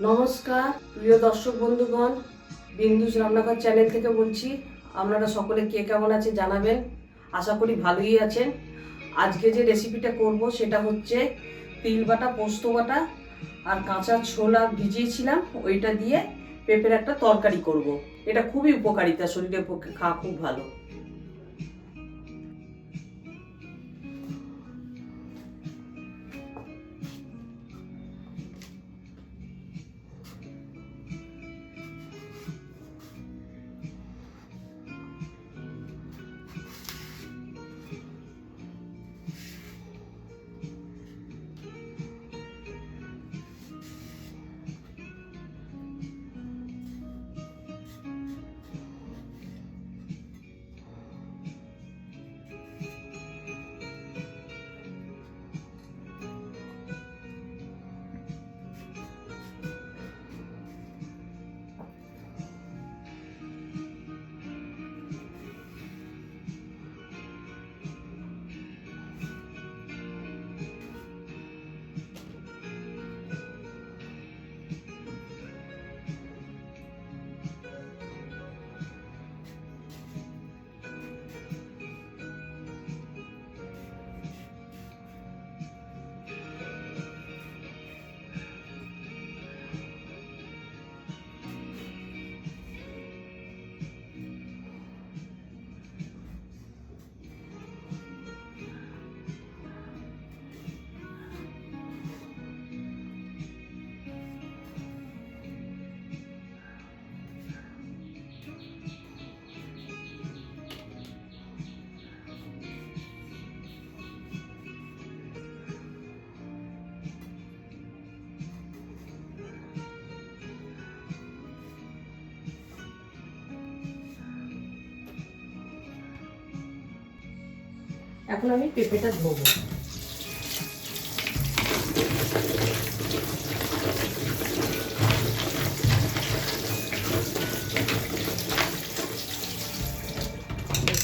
নমস্কার প্রিয় দর্শক বন্ধুগণ, বিন্দুস রান্নাঘর চ্যানেল থেকে বলছি। আপনারা সকলে কে কেমন আছে জানাবেন। আশা করি ভালোই আছেন। আজকে যে রেসিপিটা করব সেটা হচ্ছে তিল বাটা, পোস্ত বাটা আর কাঁচা ছোলা ভিজিয়েছিলাম, ওইটা দিয়ে পেঁপের একটা তরকারি করব। এটা খুবই উপকারিতা, শরীরের পক্ষে খাওয়া খুব ভালো। এখন আমি পেঁপেটা ধোবো।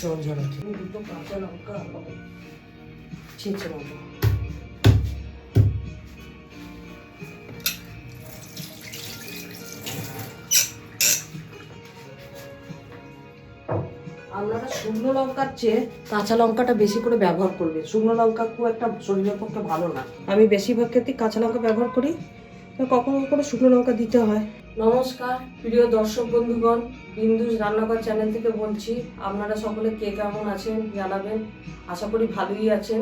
জল ঝরাচ্ছি, দুটো কাঁচা লঙ্কা ছেঁচে নেবো। আপনারা শুকনো লঙ্কার চেয়ে কাঁচা লঙ্কাটা বেশি করে ব্যবহার করবে। শুকনো লঙ্কা খুব একটা শরীরের পক্ষে ভালো না। আমি বেশিরভাগ ক্ষেত্রে কাঁচা লঙ্কা ব্যবহার করি, কখনো কখনো শুকনো লঙ্কা দিতে হয়। নমস্কার প্রিয় দর্শক বন্ধুগণ, বিন্দুস রান্নাঘর চ্যানেল থেকে বলছি। আপনারা সকলে কে কেমন আছেন জানাবেন। আশা করি ভালোই আছেন।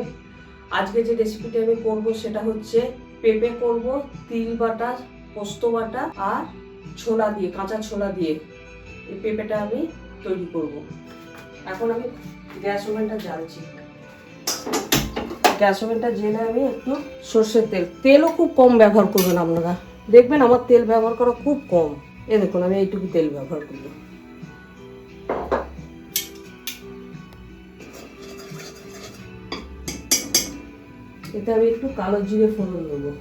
আজকে যে রেসিপিটা আমি করব সেটা হচ্ছে পেঁপে করব, তিল বাটা, পোস্ত বাটা আর ছোলা দিয়ে, কাঁচা ছোলা দিয়ে এই পেঁপেটা আমি তৈরি করব। এখন আমি গ্যাস ওভেনটা জ্বালছি। গ্যাস ওভেনটা জেলে আমি একটু সর্ষের তেলও খুব কম ব্যবহার করবেন আপনারা। দেখবেন আমার তেল ব্যবহার করা খুব কম। এই দেখুন আমি এইটুকু তেল ব্যবহার করব। এতে আমি একটু কালো জিরে ফোড়ন দেবো।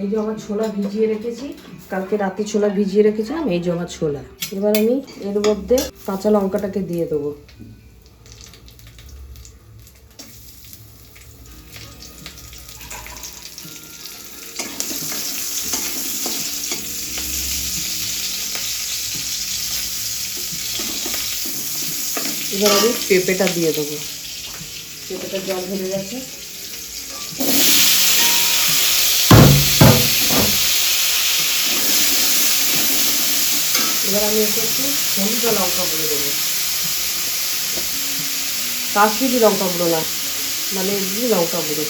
এই যে আমার ছোলা ভিজিয়ে রেখেছি, কালকে রাতে ছোলা ভিজিয়ে রেখেছিলাম, এই যে আমার ছোলা। এবার আমি এর মধ্যে কাঁচা লঙ্কাটাকে দিয়ে দেবো। এবার আমি পেঁপেটা দিয়ে দেবো। পেঁপেটা জল ধরে গেছে। এবার আমি একটু হলুদ লঙ্কা গুঁড়ো দেবো। কাশ্মীরি লঙ্কা গুঁড়ো না, মানে লঙ্কা গুঁড়ো।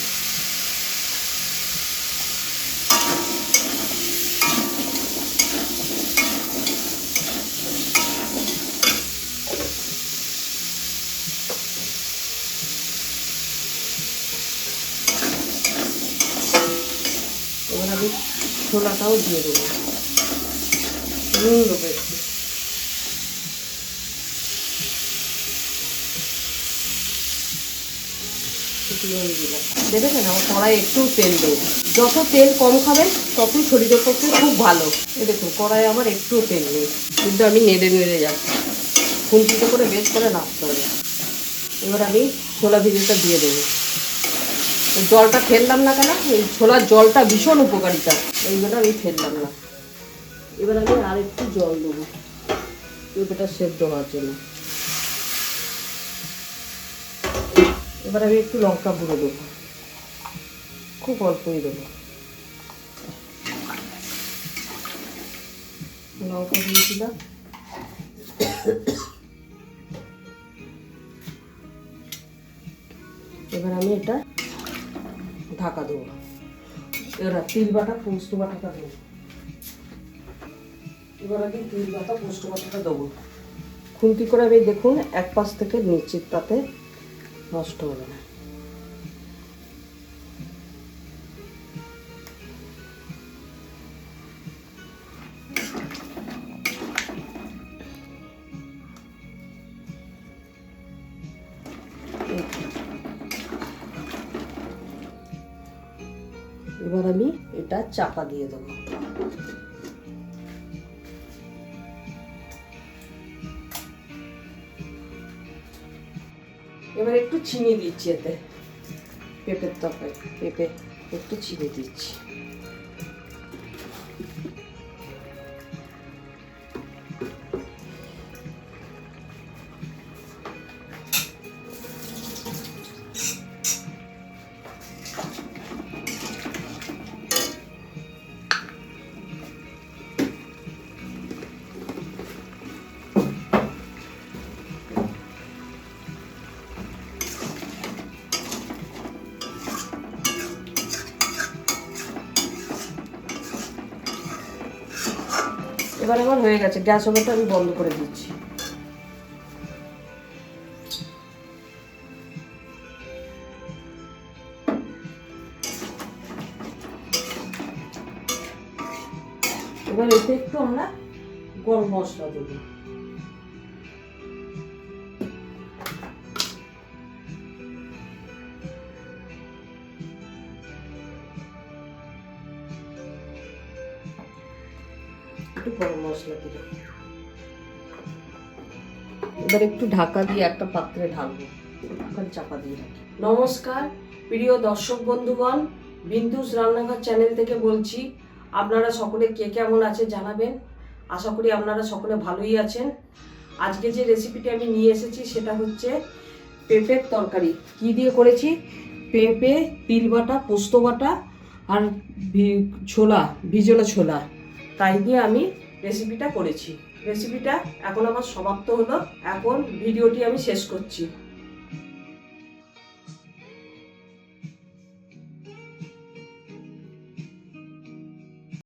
এবার আমি ছোলাটাও দিয়ে দেবো, নুন দেবো একটু। দেখেছেন আমার কড়াই একটু তেল দেবো। যত তেল কম খাবেন ততই শরীরের পক্ষে খুব ভালো। এই দেখুন কড়াই আমার একটুও তেল নেই, কিন্তু আমি নেড়ে নেড়ে যাচ্ছি, খুন্তিতে করে বেশ করে নাড়তে হবে। এবার আমি ছোলা ভিজিটা দিয়ে দেবো। জলটা ফেললাম না কেন, এই ছোলার জলটা ভীষণ উপকারিতা, এই জন্য আমি ফেললাম না। এবার আমি আর একটু জল দেবো পেঁপেটা সেদ্ধ হওয়ার জন্য। এবার আমি একটু লঙ্কা গুঁড়ো দেবো, খুব অল্পই দেবো লঙ্কা দিয়েছিলাম। এবার আমি এটা ঢাকা দেবো। এবার তিল বাটা পোস্ত বাটাটা দেবো। এবার আমি তিল বাটা পোস্ত বাটাটা দেবো। খুন্তি করে আমি দেখুন এক পাশ থেকে নিশ্চিত তাতে নষ্ট হবে না। এবার আমি এটা চাপা দিয়ে দেবো। এবার একটু চিনি দিচ্ছি এতে, পেঁপের তরকারি পেঁপে একটু চিনি দিচ্ছি। এবার আমার হয়ে গেছে, গ্যাস ওভেনটা আমি বন্ধ করে দিচ্ছি। এবার এতে একটু আমরা গরম মশলা দেবো। গরম মশলা দিল। এবার একটু ঢাকা দিয়ে একটা পাত্রে ঢালবো, একটুখানি চাপা দিয়ে রাখি। নমস্কার প্রিয় দর্শক বন্ধুগণ, বিন্দুস রান্নাঘর চ্যানেল থেকে বলছি। আপনারা সকলে কে কেমন আছে জানাবেন। আশা করি আপনারা সকলে ভালোই আছেন। আজকে যে রেসিপিটি আমি নিয়ে এসেছি সেটা হচ্ছে পেঁপের তরকারি। কি দিয়ে করেছি? পেঁপে, তিল বাটা, পোস্ত বাটা আর ছোলা, ভিজনো ছোলা, তাই দিয়ে আমি রেসিপিটা করেছি। রেসিপিটা এখন আমার সমাপ্ত হলো। এখন ভিডিওটি আমি শেষ করছি।